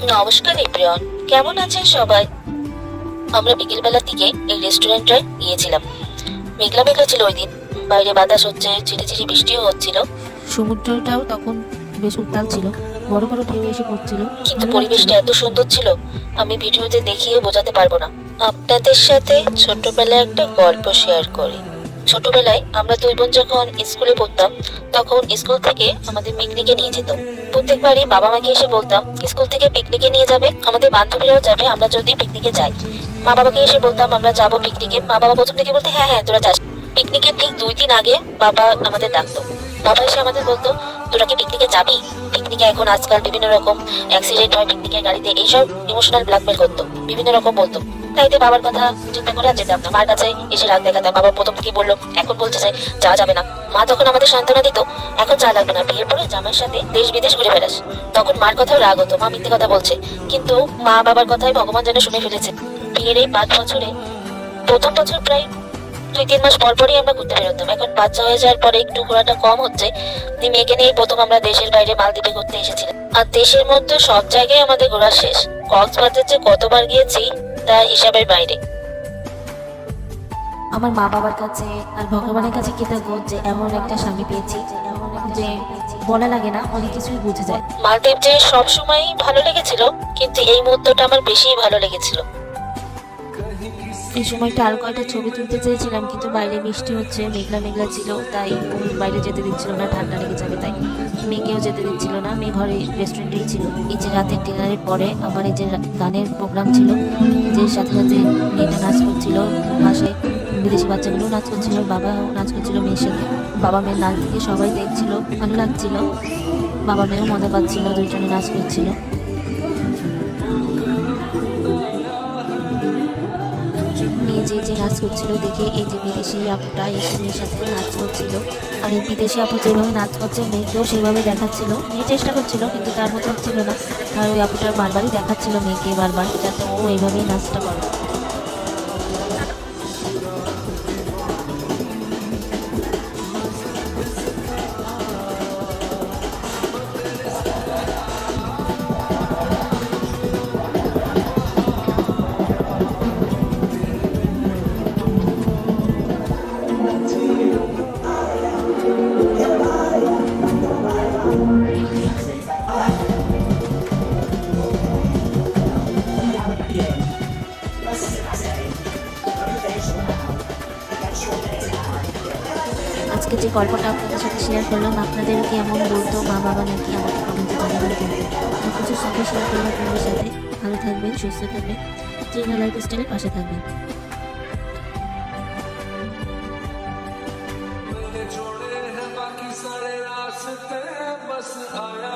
নমস্কার এভরিওয়ান, কেমন আছেন সবাই? আমরা বিকেলবেলার দিকে এই রেস্টুরেন্টে গিয়েছিলাম। মেঘলা মেঘলা ছিল ওই দিন, বাইরে বাতাস হচ্ছে, ঝিরিঝিরি বৃষ্টিও হচ্ছিল। সমুদ্রটাও তখন বেশ উত্তাল ছিল, বড় বড় ঢেউ এসে পড়ছিল। কিন্তু পরিবেশটা এত সুন্দর ছিল, আমি ভিডিওতে দেখিয়ে বোঝাতে পারবো না। আপনাদের সাথে ছোটবেলায় একটা গল্প শেয়ার করি। ছোটবেলায় আমরা দুই বোন যখন স্কুলে পড়তাম, তখন স্কুল থেকে আমাদের পিকনিকে নিয়ে যেত। প্রত্যেকবারই বাবা মাকে এসে বলতাম স্কুল থেকে পিকনিকে নিয়ে যাবে, আমাদের বান্ধবীরাও যাবে, আমরা যদি পিকনিকে যাই। মা বাবাকে এসে বলতাম আমরা যাবো পিকনিকে। মা বাবা প্রথম থেকে বলতে হ্যাঁ হ্যাঁ তোরা যাস। পিকনিকের ঠিক 2 দিন আগে বাবা আমাদের ডাকতো। বাবা এসে আমাদের বলতো তোরা কি পিকনিকে যাবি? পিকনিকে এখন আজকাল বিভিন্ন রকম অ্যাক্সিডেন্ট হয় পিকনিকের গাড়িতে, এইসব ইমোশনাল ব্ল্যাকমেল করতো, বিভিন্ন রকম বলতো। তাইতে বাবার কথা চিন্তা করে আর যেতাম না। মার কাছে এসে রাগ দেখাতাম। বাবা প্রথম কি বললো, এখন বলছে যে যাওয়া যাবে না। মা তখন আমাদের সান্ত্বনা দিত, এখন যা লাগবে না, বিয়ের পরে জামাইয়ের সাথে দেশ বিদেশ ঘুরে বেড়াস। তখন মার কথাও রাগ হতো, মা মিথ্যে কথা বলছে। কিন্তু মা বাবার কথাই ভগবান যেন শুনে ফেলেছে। বিয়ের এই 5 বছরে প্রথম বছর প্রায় 2-3 মাস পর পরই আমরা ঘুরতে বেরোতাম। এখন বাচ্চা হয়ে যাওয়ার পরে একটু ঘোরাটা কম হচ্ছে। মেয়েকে নিয়ে প্রথম আমরা দেশের বাইরে মালদ্বীপে ঘুরতে এসেছিলাম। আর দেশের মধ্যে সব জায়গায় আমাদের ঘোরা শেষ। কক্সবাজার যে কতবার গিয়েছি তা হিসাবের বাইরে। আমার মা বাবার কাছে আর ভগবানের কাছে কৃতজ্ঞ যে এমন একটা স্বামী পেয়েছি, যে বলা লাগে না, অনেক কিছুই বুঝে যায়। মালদ্বীপ যে সবসময়ই ভালো লেগেছিল, কিন্তু এই মুহূর্তটা আমার বেশি ভালো লেগেছিল। এই সময়টা আরো কয়েকটা ছবি তুলতে চেয়েছিলাম, কিন্তু বাইরে বৃষ্টি হচ্ছে, মেঘলা মেঘলা ছিল, তাই ওই বাইরে যেতে দিচ্ছিল না, ঠান্ডা লেগে যাবে তাই। মেয়েকেও যেতে দিচ্ছিল না, মেয়ে ঘরে রেস্টুরেন্টেই ছিল। এই যে রাতের ডিনারের পরে আমার এই যে গানের প্রোগ্রাম ছিল, যে সাথে সাথে মেয়েটা নাচ করছিল, পাশে বিদেশি বাচ্চাগুলো নাচ করছিল, বাবাও নাচ করছিল মেয়ের সাথে। বাবা মেয়ের নাচ দিকে সবাই দেখছিল, ভালো লাগছিল। বাবা মেয়েও মজা পাচ্ছিল, দুইজনে নাচ করছিল। মেয়ে যে নাচ করছিল দেখে এই যে বিদেশি আপুটা এই মেয়ের সাথে নাচ করছিল, আর এই বিদেশি আপু যেভাবে নাচ করছে মেয়েকেও সেভাবে দেখাচ্ছিল। মেয়ে চেষ্টা করছিল কিন্তু তার মতো হচ্ছিল না, আর ওই আপুটার বারবারই দেখাচ্ছিল মেয়েকে বারবার, যাতে ও এইভাবেই নাচটা করে। আজকে যে গল্পটা আপনাদের সাথে শেয়ার করলাম, আপনাদের কি এমন বলতো মা বাবা, নাকি আমাকে কমেন্টে জানাবেন কিন্তু। কিছু সঙ্গে শেয়ার করলাম আপনাদের সাথে। ভালো থাকবেন, সুস্থ থাকবেন, তৃণা লাইফস্টাইলের পাশে থাকবেন। छोड़े हैं बाकी सारे रास्ते, बस आया